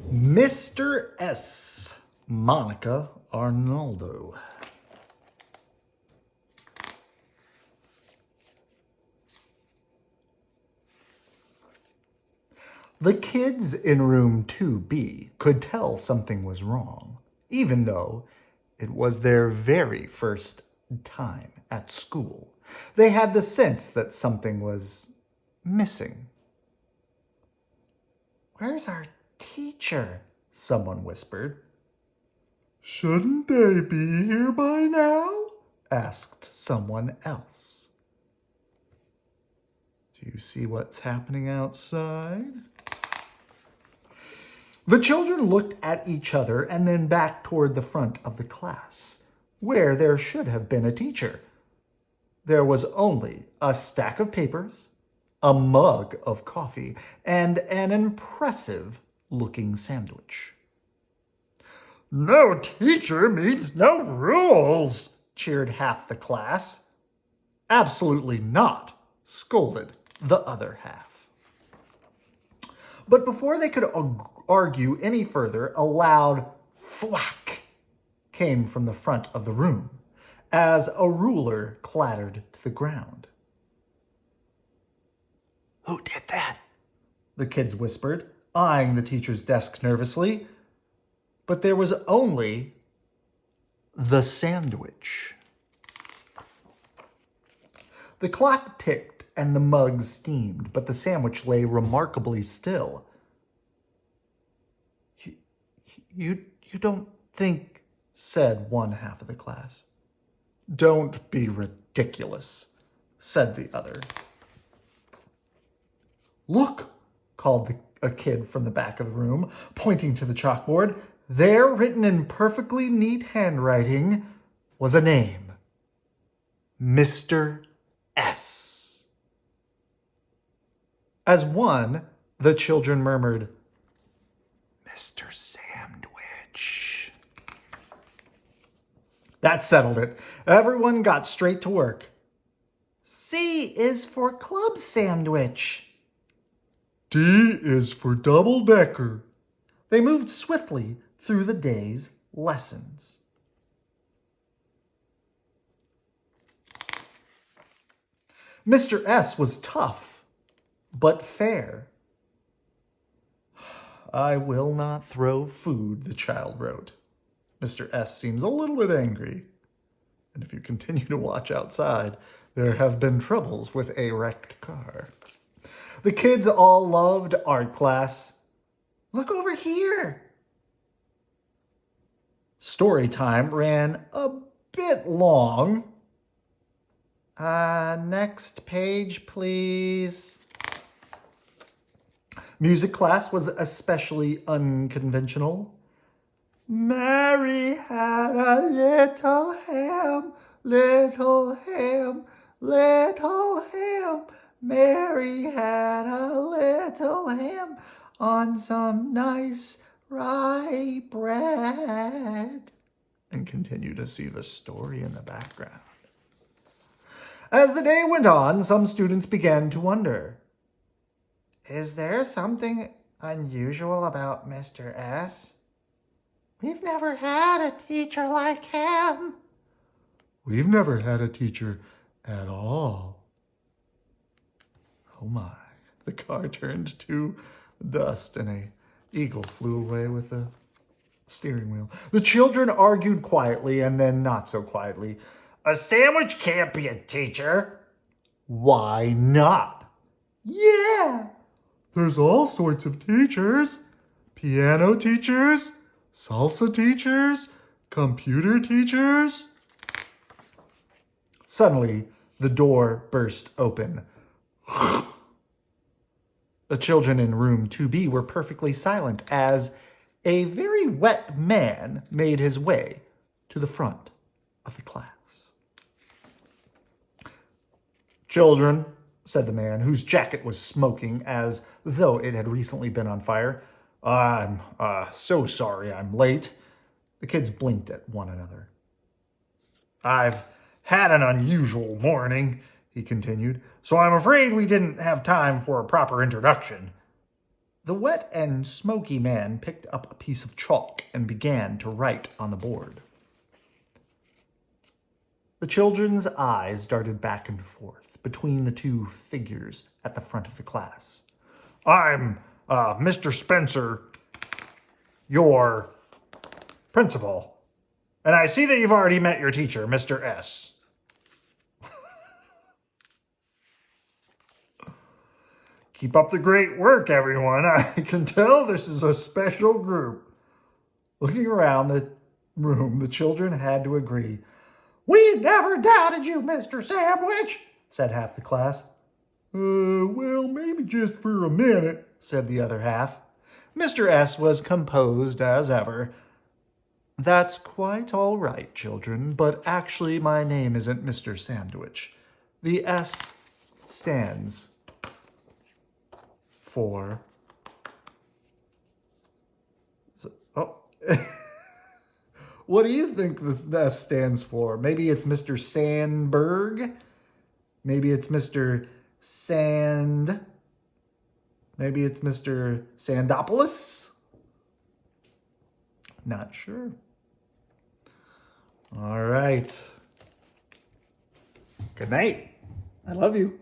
Mr. S. Monica Arnaldo. The kids in room 2B could tell something was wrong, even though it was their very first time at school. They had the sense that something was missing. "Where's our teacher?" someone whispered. "Shouldn't they be here by now?" asked someone else. Do you see what's happening outside? The children looked at each other and then back toward the front of the class, where there should have been a teacher. There was only a stack of papers, a mug of coffee, and an impressive-looking sandwich. "No teacher means no rules," cheered half the class. "Absolutely not," scolded the other half. But before they could argue any further, a loud thwack came from the front of the room as a ruler clattered to the ground. "Who did that?" the kids whispered, eyeing the teacher's desk nervously. But there was only the sandwich. The clock ticked and the mug steamed, but the sandwich lay remarkably still. You don't think," said one half of the class. "Don't be ridiculous," said the other. "Look," called a kid from the back of the room, pointing to the chalkboard. There, written in perfectly neat handwriting, was a name. Mr. S. As one, the children murmured, "Mr. Sandwich." That settled it. Everyone got straight to work. "C is for club sandwich." "D is for double-decker." They moved swiftly through the day's lessons. Mr. S was tough, but fair. "I will not throw food," the child wrote. Mr. S seems a little bit angry. And if you continue to watch outside, there have been troubles with a wrecked car. The kids all loved art class. "Look over here." Story time ran a bit long. Next page, please." Music class was especially unconventional. "Mary had a little ham, little ham, little ham. Mary had a little ham on some nice rye bread." And continue to see the story in the background. As the day went on, some students began to wonder, "Is there something unusual about Mr. S? We've never had a teacher like him." "We've never had a teacher at all." Oh my. The car turned to dust and an eagle flew away with the steering wheel. The children argued quietly and then not so quietly. "A sandwich can't be a teacher." "Why not?" "Yeah, there's all sorts of teachers. Piano teachers, salsa teachers, computer teachers." Suddenly, the door burst open. The children in room 2B were perfectly silent as a very wet man made his way to the front of the class. "Children," said the man, whose jacket was smoking as though it had recently been on fire, "I'm so sorry I'm late." The kids blinked at one another. "I've had an unusual morning," he continued, "so I'm afraid we didn't have time for a proper introduction." The wet and smoky man picked up a piece of chalk and began to write on the board. The children's eyes darted back and forth between the two figures at the front of the class. I'm Mr. Spencer, your principal. And I see that you've already met your teacher, Mr. S. Keep up the great work, everyone. I can tell this is a special group. Looking around the room, the children had to agree. We never doubted you, Mr. Sandwich, said half the class. Well, maybe just for a minute, said the other half. Mr. S was composed as ever. That's quite all right, children, but actually my name isn't Mr. Sandwich. The S stands for... What do you think this S stands for? Maybe it's Mr. Sandberg? Maybe it's Mr. Sand... Maybe it's Mr. Sandopoulos? Not sure. All right. Good night. I love you.